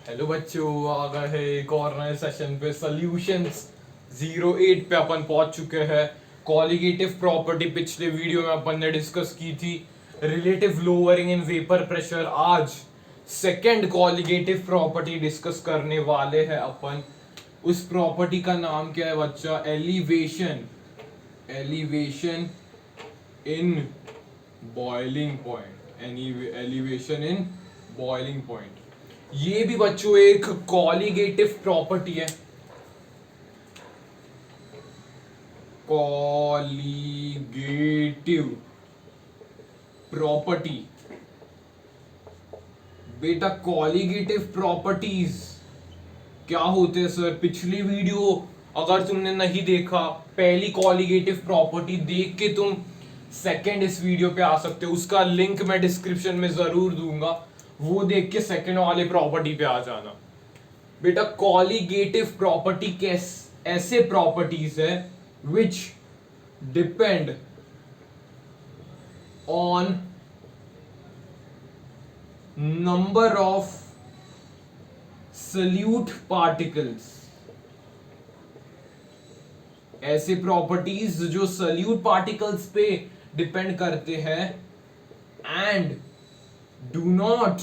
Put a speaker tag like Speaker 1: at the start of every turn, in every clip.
Speaker 1: Hello बच्चों, आ गए हैं एक और नए सेशन पे। सॉल्यूशंस 08 पे अपन पहुंच चुके हैं। कॉलिगेटिव प्रॉपर्टी पिछले वीडियो में अपन ने डिस्कस की थी। Relative lowering in vapour pressure. आज सेकंड कॉलिगेटिव प्रॉपर्टी डिस्कस करने वाले हैं अपन। उस प्रॉपर्टी का नाम क्या है बच्चा? Elevation. Elevation in boiling point. Elevation in boiling point. ये भी बच्चों एक कॉलिगेटिव प्रॉपर्टी है। Colligative property. बेटा कॉलिगेटिव प्रॉपर्टीज क्या होते हैं सर? पिछली वीडियो अगर तुमने नहीं देखा, पहली कॉलिगेटिव प्रॉपर्टी देख के तुम सेकंड इस वीडियो पे आ सकते हो। उसका लिंक मैं डिस्क्रिप्शन में जरूर दूंगा, वो देख के सेकंड वाले प्रॉपर्टी पे आ जाना। बेटा कॉलिगेटिव प्रॉपर्टी कैस ऐसे प्रॉपर्टीज है विच depend on number of solute particles. ऐसे प्रॉपर्टीज जो सल्यूट पार्टिकल्स पे डिपेंड करते हैं and do not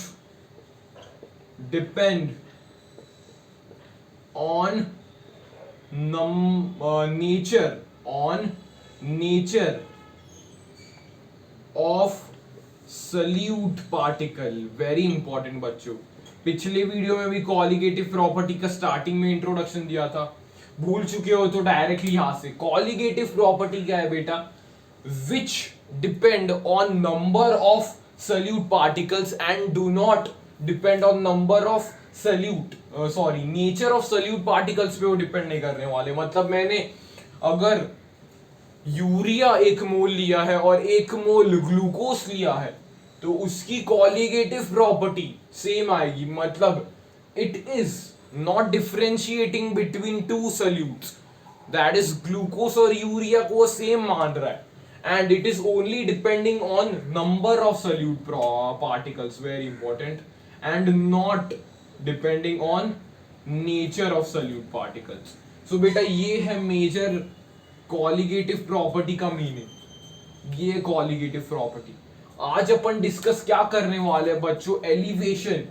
Speaker 1: depend on nature of salute particle. Very important बच्चों, पिछले वीडियो में भी कॉलिगेटिव प्रॉपर्टी का स्टार्टिंग में इंट्रोडक्शन दिया था, भूल चुके हो तो डायरेक्टली यहां से। कॉलिगेटिव प्रॉपर्टी क्या है बेटा? विच depend on number of solute particles and do not depend on number of salute nature of solute particles पे वो डिपेंड नहीं करने वाले। मतलब मैंने अगर यूरिया 1 मोल लिया है और 1 मोल ग्लूकोज लिया है तो उसकी कॉलिगेटिव प्रॉपर्टी सेम आएगी। मतलब it is not differentiating between two solutes, that is glucose और यूरिया को सेम मान रहा है and it is only depending on number of solute particles, very important, and not depending on nature of solute particles. So बेटा ये है major colligative property का meaning. ये कॉलिगेटिव प्रॉपर्टी आज अपन डिस्कस क्या करने वाले हैं बच्चों? Elevation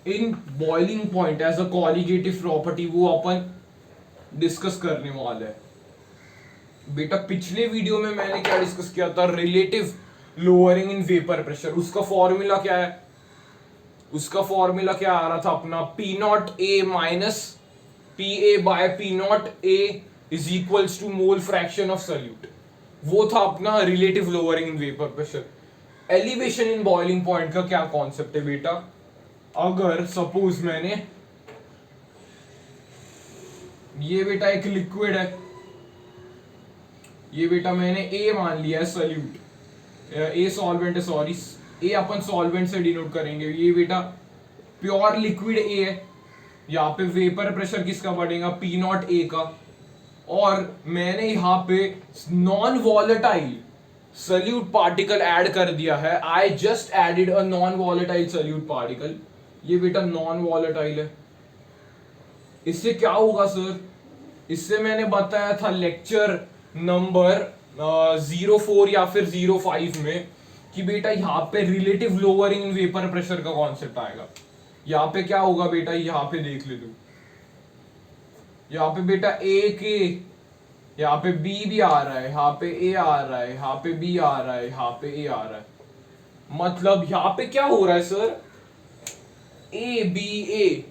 Speaker 1: in boiling point as a colligative property, वो अपन डिस्कस करने वाले हैं। बेटा पिछले वीडियो में मैंने क्या डिस्कस किया था? Relative lowering in vapour pressure. उसका फॉर्मूला क्या है? उसका फॉर्मूला क्या आ रहा था अपना? P naught A minus P A by P naught A is equals to mole fraction of solute. वो था अपना relative lowering in vapour pressure. Elevation in boiling point का क्या कॉन्सेप्ट है बेटा? अगर सपोज मैंने ये बेटा एक लिक्विड है, ये बेटा मैंने ए मान लिया है सल्यूट, ए सॉल्वेंट है, सॉरी ए अपन सॉल्वेंट से डिनोट करेंगे। ये बेटा प्योर लिक्विड ए है, यहाँ पे वेपर प्रेशर किसका बढ़ेगा? पी नॉट ए का। और मैंने यहाँ पे non volatile solute particle add कर दिया है। I just added a non volatile solute particle. ये बेटा नॉन वॉलेटाइल है। इससे क्या होगा सर? इससे मैंने बताया था लेक्चर नंबर 04 या फिर 05 में कि बेटा यहाँ पे relative lowering in vapour pressure का कॉन्सेप्ट आएगा। यहाँ पे क्या होगा बेटा? यहाँ पे देख ले तू, यहाँ पे बेटा ए के, यहाँ पे बी भी आ रहा है, यहाँ पे ए आ रहा है, यहाँ पे बी आ रहा है, यहाँ पे ए आ रहा है। मतलब यहाँ पे क्या हो रहा है सर? ए बी ए,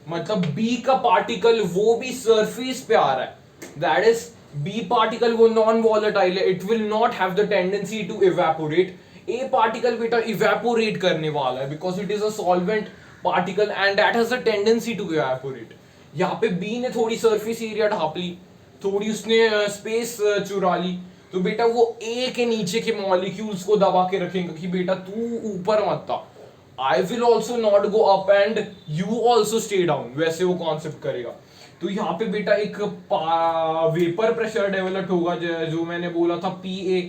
Speaker 1: मतलब बी का पार्टिकल वो भी सरफेस पे आ रहा है। दैट इज बी पार्टिकल वो नॉन वॉलेटाइल है, it will not have the tendency to evaporate. A particle बेटा इवेपोरेट करने वाला है because it is a solvent particle and that has the tendency to evaporate. यहाँ पे बी ने थोड़ी सरफेस एरिया ढाप ली, थोड़ी उसने स्पेस चुरा ली, तो बेटा वो ए के नीचे के मॉलिक्यूल्स को दबा के रखेंगे कि बेटा तू ऊपर मत आ, I will also not go up and you also stay down, वैसे वो कॉन्सेप्ट करेगा। तो यहाँ पे बेटा एक वेपर प्रेशर डेवलप होगा जो मैंने बोला था P A,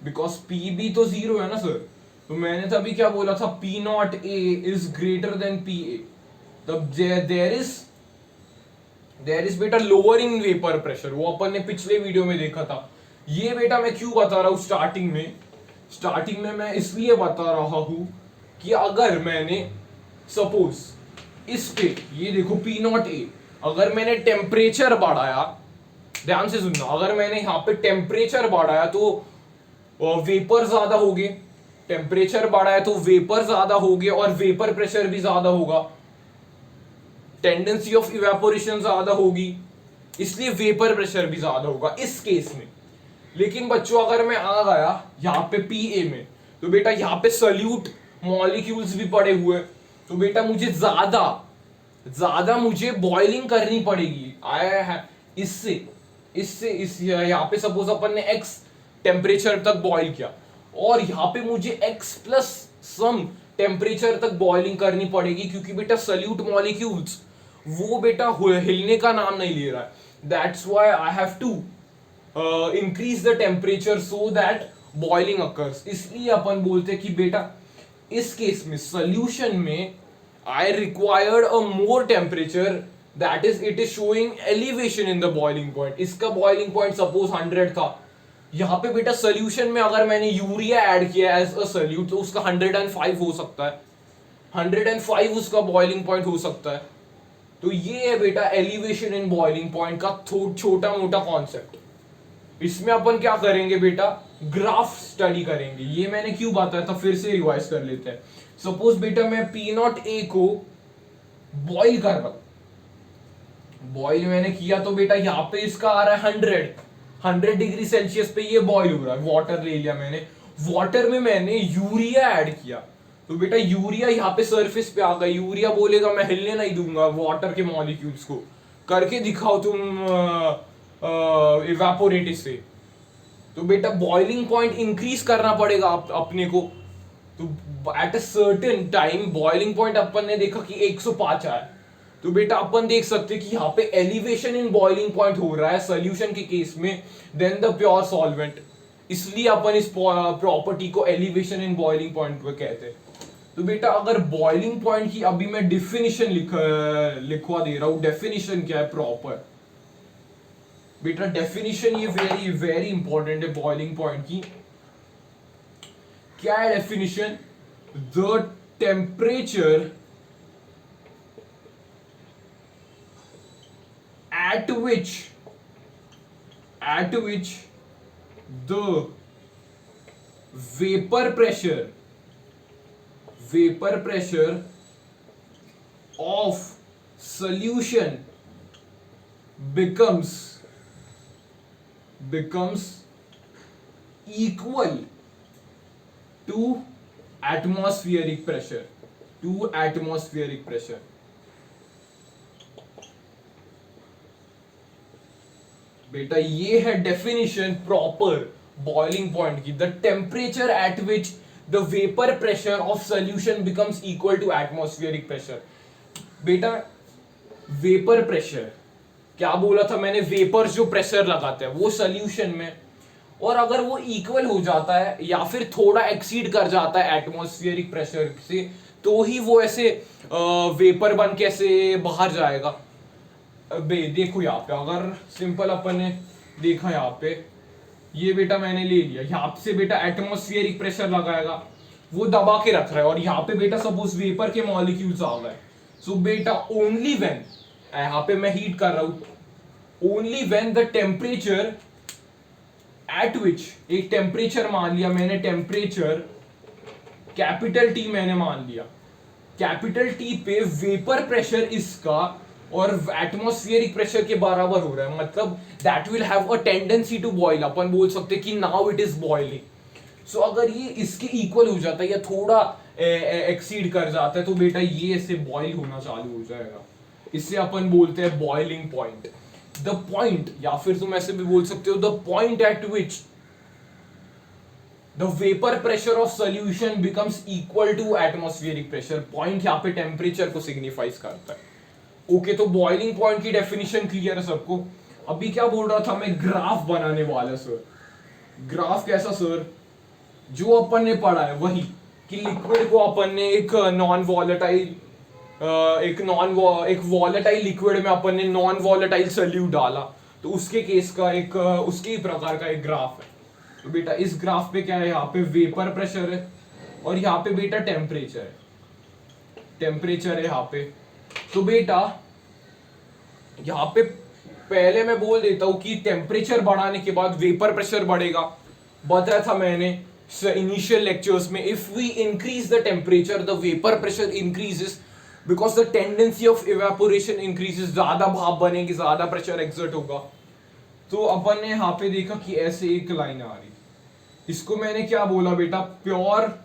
Speaker 1: because P B तो 0 है ना सर। तो मैंने तभी क्या बोला था? P naught A is greater than P A. तब देयर इज बेटा लोअरिंग वेपर प्रेशर, वो अपन ने पिछले वीडियो में देखा था। ये बेटा मैं क्यों बता रहा हूं स्टार्टिंग में मैं इसलिए बता रहा हूं कि अगर मैंने सपोज इस पे ये देखो P0A, अगर मैंने टेम्परेचर बढ़ाया, ध्यान से सुनना, अगर मैंने यहाँ पे टेम्परेचर बढ़ाया तो वेपर ज्यादा हो गए, टेम्परेचर बढ़ाया तो वेपर ज्यादा हो गए और वेपर प्रेशर भी ज्यादा होगा, टेंडेंसी ऑफ इवेपोरेशन ज्यादा होगी, इसलिए वेपर प्रेशर भी ज्यादा होगा इस केस में। लेकिन बच्चों अगर मैं आ गया यहाँ पे PA में, तो बेटा यहाँ पे सल्यूट मॉलिक्यूल्स भी पड़े हुए, तो बेटा मुझे ज्यादा मुझे बॉइलिंग करनी पड़ेगी। इस यहाँ पे सपोज अपन ने X टेम्परेचर तक बॉइल किया और यहाँ पे मुझे X प्लस सम टेम्परेचर तक बॉइलिंग करनी पड़ेगी, क्योंकि बेटा सल्यूट मॉलिक्यूल्स वो बेटा हिलने का नाम नहीं ले रहा है। That's why I have to increase the temperature so that boiling occurs. इसलिए अपन बोलते हैं कि बेटा इस केस में सॉल्यूशन में I required a more temperature, that is it is showing elevation in the boiling point। इसका boiling point suppose 100 था, यहाँ पे बेटा solution में अगर मैंने यूरिया ऐड किया as a solute तो उसका 105 हो सकता है, 105 उसका boiling point हो सकता है। तो ये है बेटा elevation in boiling point का छोटा मोटा कॉन्सेप्ट। इसमें अपन क्या करेंगे बेटा, ग्राफ स्टडी करेंगे। ये मैंने क्यों बताया था, फिर से रिवाइज कर लेते हैं। सपोज बेटा मैं P0A को बॉइल कर रहा हूं, बॉइल मैंने किया तो बेटा यहाँ पे इसका आ रहा है 100 डिग्री सेल्सियस पे ये बॉइल हो रहा है। वाटर ले लिया मैंने, वाटर में मैंने यूरिया ऐड किया, तो बेटा यूरिया यहाँ पे सरफेस पे आ गया। यूरिया बोलेगा मैं हिलने नहीं दूंगा वाटर के मॉलिक्यूल्स को, करके दिखाओ तुम इवेपोरेट इससे। तो बेटा बॉइलिंग पॉइंट इंक्रीज करना पड़ेगा अपने को। तो at a certain time boiling point अपन ने देखा कि 105 आया, तो बेटा अपन देख सकते कि यहाँ पे एलिवेशन इन बॉइलिंग पॉइंट हो रहा है सॉल्यूशन के केस में देन द प्योर सॉल्वेंट, इसलिए अपन इस प्रॉपर्टी को एलिवेशन इन बॉइलिंग पॉइंट पे कहते हैं। तो बेटा अगर बॉइलिंग पॉइंट की अभी मैं डिफिनेशन लिखवा दे रहा हूं, डेफिनेशन क्या है प्रॉपर बेटा, डेफिनेशन ये वेरी वेरी इंपॉर्टेंट है बॉइलिंग पॉइंट की। क्या है definition, the temperature at which the vapor pressure of solution becomes equal to atmospheric pressure, बेटा ये है डेफिनेशन प्रॉपर बॉइलिंग पॉइंट की। The temperature at which the vapour pressure of solution becomes equal to atmospheric pressure. बेटा vapour pressure क्या बोला था मैंने, vapour जो प्रेशर लगाते हैं वो सॉल्यूशन में, और अगर वो इक्वल हो जाता है या फिर थोड़ा एक्सीड कर जाता है एटमॉस्फेरिक प्रेशर से, तो ही वो ऐसे वेपर बन के ऐसे बाहर जाएगा। देखो यहाँ पे अगर सिंपल अपन ने देखा, यहाँ पे ये बेटा मैंने ले लिया, यहाँ से बेटा एटमॉस्फेरिक प्रेशर लगाएगा, वो दबा के रख रहा है, और यहाँ पे बेटा सपोज वेपर के मॉलिक्यूल्स आ गए। सो बेटा ओनली व्हेन, यहाँ पे मैं हीट कर रहा हूं, only when the temperature at विच, एक टेम्परेचर मान लिया मैंने, टेम्परेचर कैपिटल T मैंने मान लिया, कैपिटल T पे वेपर प्रेशर इसका और एटमॉस्फेरिक प्रेशर के बराबर हो रहा है, मतलब that will have a tendency to boil. अपन बोल सकते कि now it is boiling. So अगर ये इसके इक्वल हो जाता है या थोड़ा एक्सीड कर जाता है, तो बेटा ये ऐसे बॉइल होना चालू हो जाएगा। इससे अपन बोलते हैं बॉइलिंग पॉइंट। द पॉइंट, या फिर तुम ऐसे भी बोल सकते हो the point at which the vapour pressure of solution becomes equal to atmospheric pressure. Point यहाँ पे टेम्परेचर को सिग्निफाइज करता है। ओके, तो बॉइलिंग पॉइंट की डेफिनेशन क्लियर है सबको। अभी क्या बोल रहा था मैं, ग्राफ बनाने वाला सर। ग्राफ कैसा सर, जो अपन ने पढ़ा है वही, कि लिक्विड को अपन ने एक नॉन वॉलेटाइल एक वॉलेटाइल लिक्विड में अपन ने नॉन वॉलेटाइल सॉल्यूट डाला, तो उसके केस का एक उसके ही प्रकार का एक ग्राफ है। तो बेटा इस ग्राफ पे क्या है, यहाँ पे वेपर प्रेशर है और यहाँ पे बेटा टेम्परेचर है यहाँ पे। तो बेटा यहाँ पे पहले मैं बोल देता हूं कि टेम्परेचर बढ़ाने के बाद वेपर प्रेशर बढ़ेगा। बताया था मैंने इनिशियल लेक्चर्स में, if we increase the temperature the vapour pressure increases because the tendency of evaporation increases, ज्यादा भाप बनेगी, ज्यादा प्रेशर एक्सर्ट होगा। तो अपन ने यहाँ पे देखा कि ऐसे एक लाइन आ रही, इसको मैंने क्या बोला बेटा, प्योर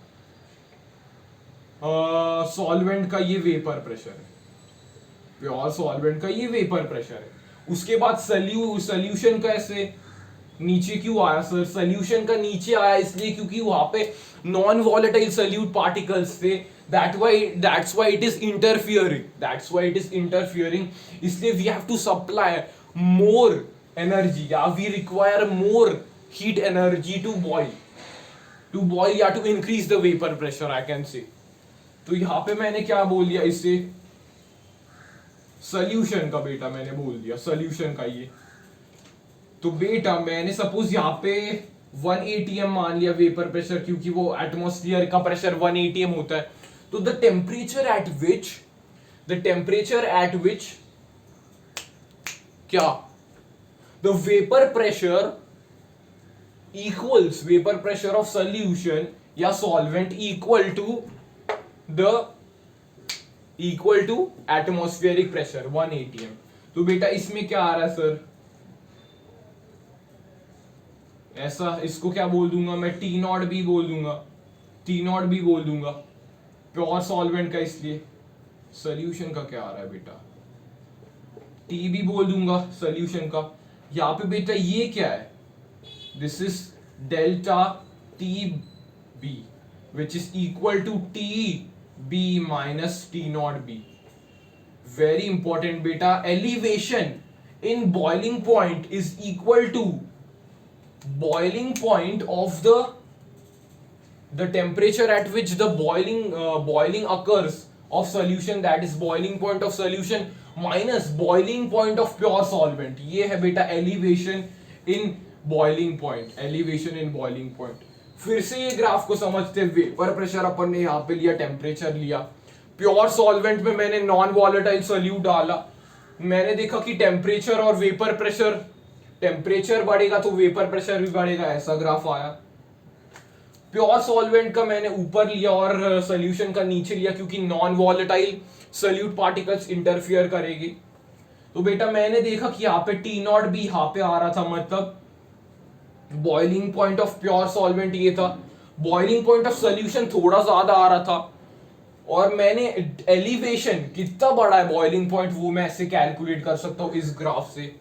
Speaker 1: सॉल्वेंट का ये वेपर प्रेशर है, प्योर सॉल्वेंट का ये वेपर प्रेशर है। उसके बाद सोल्यूशन का ऐसे नीचे क्यों आया सर, सोल्यूशन का नीचे आया इसलिए क्योंकि वहां पे नॉन वॉलेटाइल सोल्यूट पार्टिकल्स थे, that's why it is interfering, इसलिए we have to supply more energy या we require more heat energy to boil या to increase the vapor pressure I can say। तो यहाँ पे मैंने क्या बोल दिया, इससे सोल्यूशन का बेटा मैंने बोल दिया, सोल्यूशन का ये। तो बेटा मैंने सपोज यहाँ पे 1 atm मान लिया वेपर प्रेशर, क्योंकि वो एटमॉस्फेयर का प्रेशर 1 atm होता है। तो द टेम्परेचर एट विच क्या, the vapour pressure equals vapour pressure of solution या solvent equal to atmospheric pressure 1 atm। तो बेटा इसमें क्या आ रहा है सर, ऐसा इसको क्या बोल दूंगा मैं, टी नॉट बी बोल दूंगा प्योर सॉल्वेंट का, इसलिए सोल्यूशन का क्या आ रहा है बेटा, टी भी बोल दूंगा सोल्यूशन का। यहां पे बेटा ये क्या है, this is delta T B which is equal to T B minus T naught B. Very important बेटा, elevation in boiling point is equal to boiling point of the temperature at which the boiling occurs of solution, that is boiling point of solution minus boiling point of pure solvent। ये है बेटा elevation in boiling point, elevation in boiling point। फिर से ये graph को समझते, vapour pressure अपन ने यहाँ पे लिया, टेम्परेचर लिया, प्योर सॉल्वेंट में मैंने नॉन वॉलेटाइल सोल्यूट डाला, मैंने देखा कि टेम्परेचर और वेपर प्रेशर, टेम्परेचर बढ़ेगा तो वेपर प्रेशर भी बढ़ेगा, ऐसा ग्राफ आया। प्योर सॉल्वेंट का मैंने ऊपर लिया और सॉल्यूशन का नीचे लिया, क्योंकि non volatile solute particles interfere करेगी। तो बेटा मैंने देखा कि यहाँ पे टी नॉट भी यहाँ पे आ रहा था, मतलब boiling point of pure solvent ये था, बॉइलिंग पॉइंट ऑफ सोल्यूशन थोड़ा ज्यादा आ रहा था, और मैंने एलिवेशन कितना बड़ा है बॉइलिंग पॉइंट वो मैं ऐसे कैलकुलेट कर सकता हूँ इस ग्राफ से।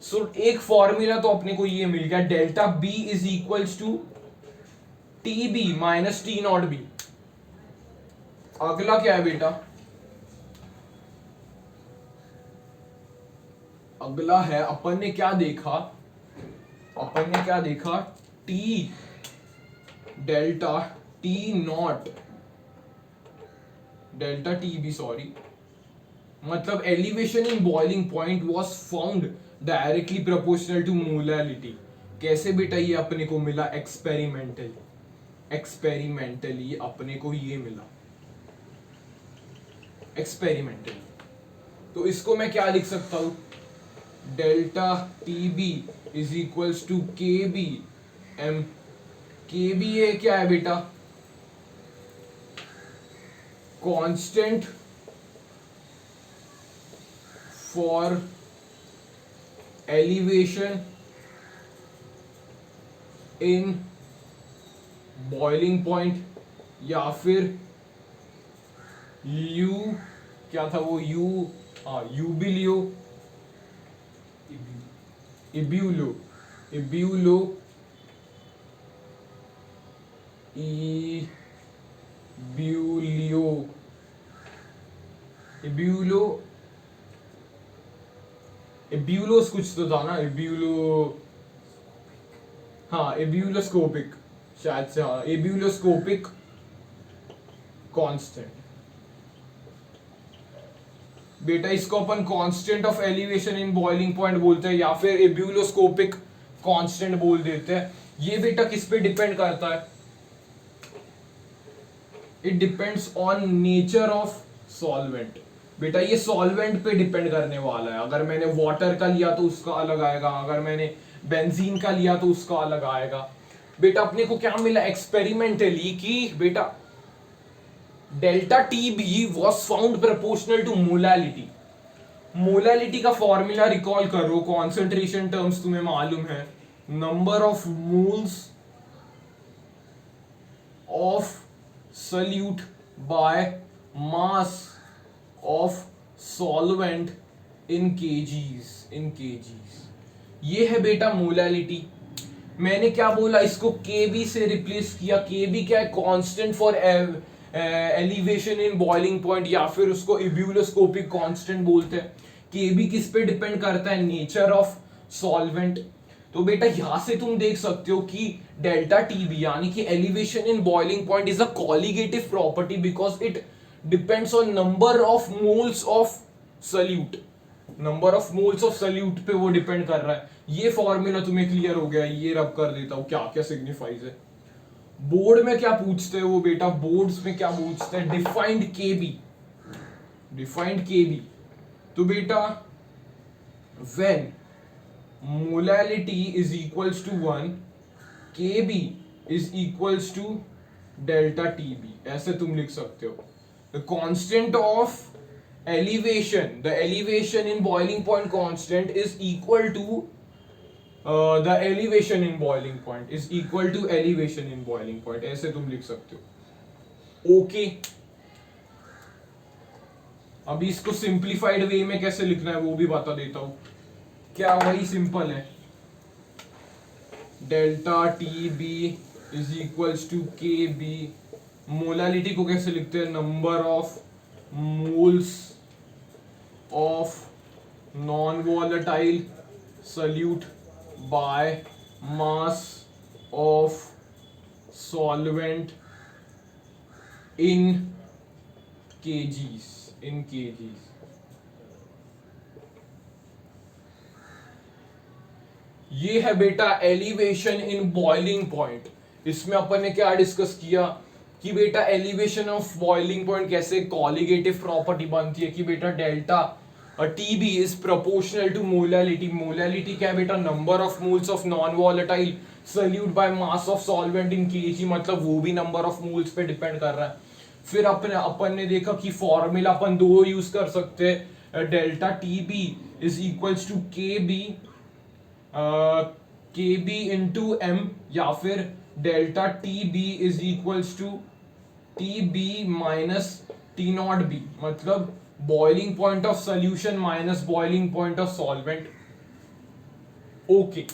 Speaker 1: सो एक फॉर्मूला तो अपने को ये मिल गया, delta B is equals to T B minus T naught B. अगला क्या है बेटा, अगला है अपन ने क्या देखा, T delta T naught delta T B sorry, मतलब elevation in boiling point was found directly proportional to molality. कैसे बेटा ये अपने को मिला, एक्सपेरिमेंटली अपने को ये मिला एक्सपेरिमेंटली। तो इसको मैं क्या लिख सकता हूं, delta T B is equals to K B M, K B ये क्या है बेटा, constant for elevation in boiling point, या फिर यू क्या था वो, यूबिलियो इब्यूलो एब्यूलोस कुछ तो था ना, एब्यूलोस्कोपिक शायद से, हाँ एब्यूलोस्कोपिक कांस्टेंट। बेटा इसको अपन constant of elevation in boiling point बोलते हैं या फिर एब्यूलोस्कोपिक कांस्टेंट बोल देते हैं। ये बेटा किस पे डिपेंड करता है? It depends on nature of solvent. बेटा ये सॉल्वेंट पे डिपेंड करने वाला है। अगर मैंने वाटर का लिया तो उसका अलग आएगा, अगर मैंने बेंजीन का लिया तो उसका अलग आएगा। बेटा अपने को क्या मिला एक्सपेरिमेंटली कि बेटा delta T B was found proportional to molality. Molality का फॉर्मूला रिकॉल करो, कॉन्सेंट्रेशन टर्म्स तुम्हें मालूम है, number of moles of solute by mass of solvent in kgs. ये है बेटा मोलैलिटी। मैंने क्या बोला, इसको केबी से रिप्लेस किया। केबी क्या है? Constant for elevation in boiling point या फिर उसको एब्यूलोस्कोपिक कांस्टेंट बोलते हैं। केबी किस पे डिपेंड करता है? Nature of solvent. तो बेटा यहां से तुम देख सकते हो कि डेल्टा टीबी यानी कि elevation in boiling point is a colligative property because it depends on number of moles of salute. Number of moles of salute पे वो डिपेंड कर रहा है। ये फॉर्मूला तुम्हें क्लियर हो गया? ये रब कर देता हूं क्या क्या सिग्निफाइज है। बोर्ड में क्या पूछते हैं वो बेटा? बोर्ड्स में क्या पूछते हैं? डिफाइंड केबी। डिफाइंड केबी तो बेटा when molality is equals to 1, KB is equals to delta TB. ऐसे तुम लिख सकते हो। The constant of elevation, the elevation in boiling point constant is equal to the elevation in boiling point is equal to elevation in boiling point। ऐसे तुम लिख सकते हो। ओके अभी इसको सिंप्लीफाइड वे में कैसे लिखना है वो भी बता देता हूं। क्या वही सिंपल है, delta T B is equals to K B. Molality को कैसे लिखते हैं? Number of moles of non-volatile solute by mass of solvent in kgs। ये है बेटा एलिवेशन इन बॉइलिंग पॉइंट। इसमें अपन ने क्या डिस्कस किया कि बेटा एलिवेशन ऑफ बॉइलिंग पॉइंट कैसे कॉलिगेटिव प्रॉपर्टी बनती है कि बेटा delta TB is proportional to molality. Molality क्या है बेटा? Number of moles of non volatile solute by mass of solvent in KG, मतलब वो भी नंबर ऑफ मोल्स पे डिपेंड कर रहा है। फिर अपन ने देखा कि फॉर्मूला अपन दो यूज कर सकते हैं, delta TB is equals to K B into M या फिर delta T B is equals to T B minus T naught B, मतलब boiling point of solution minus boiling point of solvent. Okay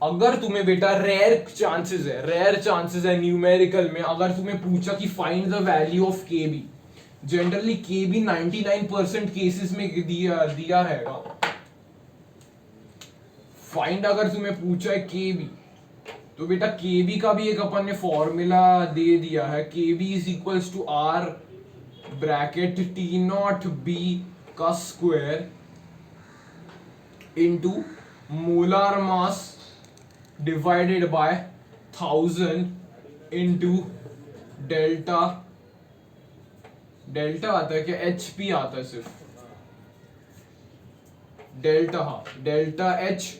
Speaker 1: अगर तुम्हें बेटा rare chances है numerical में, अगर तुम्हें पूछा कि फाइंड द वैल्यू ऑफ के बी, जनरली के बी 99% केसेस में दिया रहेगा। फाइंड अगर तुम्हें पूछा है के बी तो बेटा केबी का भी एक अपन ने फॉर्मूला दे दिया है। K B is equals to R bracket T naught B का square into molar mass divided by 1000 into delta आता है क्या? एचपी आता है सिर्फ डेल्टा एच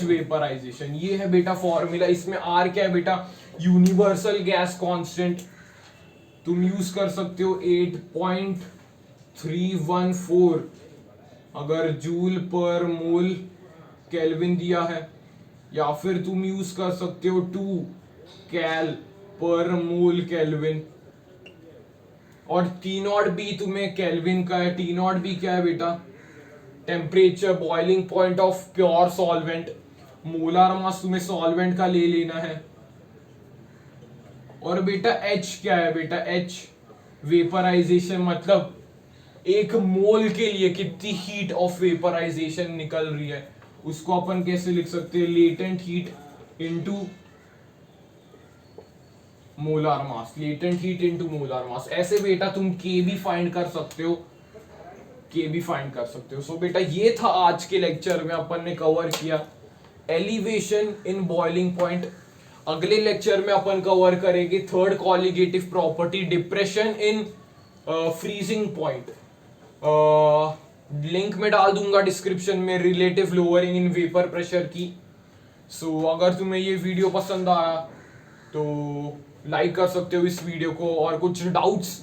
Speaker 1: वेपराइजेशन। ये है बेटा फॉर्मूला। इसमें आर क्या है बेटा? Universal gas constant. तुम यूज कर सकते हो 8.314 अगर जूल पर मोल केल्विन दिया है, या फिर तुम यूज कर सकते हो 2 कैल पर मोल केल्विन। और टी नॉट बी तुम्हें केल्विन का है। टी नॉट बी क्या है बेटा? Temperature boiling point of pure solvent. Molar mass तुम्हें सॉल्वेंट का ले लेना है। और बेटा H क्या है बेटा? H वेपराइजेशन, मतलब एक मोल के लिए कितनी हीट ऑफ वेपराइजेशन निकल रही है, उसको अपन कैसे लिख सकते हैं? Latent heat into molar mass, latent heat into molar mass. ऐसे बेटा तुम के भी फाइंड कर सकते हो, के भी फाइंड कर सकते हो। सो बेटा ये था आज के लेक्चर में अपन ने कवर किया एलिवेशन इन बॉइलिंग पॉइंट। अगले लेक्चर में अपन कवर करेंगे third colligative property, depression in freezing point. Link में डाल दूंगा डिस्क्रिप्शन में relative lowering in vapour pressure की। सो अगर तुम्हें ये वीडियो पसंद आया तो लाइक कर सकते हो इस वीडियो को, और कुछ डाउट्स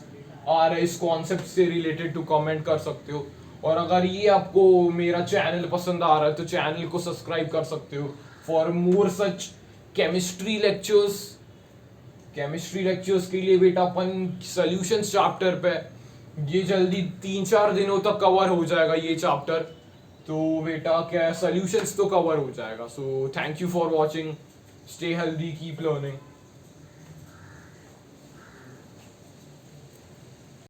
Speaker 1: आ रहे इस कॉन्सेप्ट से रिलेटेड तो कमेंट कर सकते हो। और अगर ये आपको मेरा चैनल पसंद आ रहा है तो चैनल को सब्सक्राइब कर सकते हो for more such chemistry lectures. Chemistry lectures के लिए बेटा अपन सॉल्यूशंस चैप्टर पे ये जल्दी 3-4 दिनों तक कवर हो जाएगा ये चैप्टर। तो बेटा क्या सॉल्यूशंस तो कवर हो जाएगा। So thank you for watching, stay healthy, keep learning.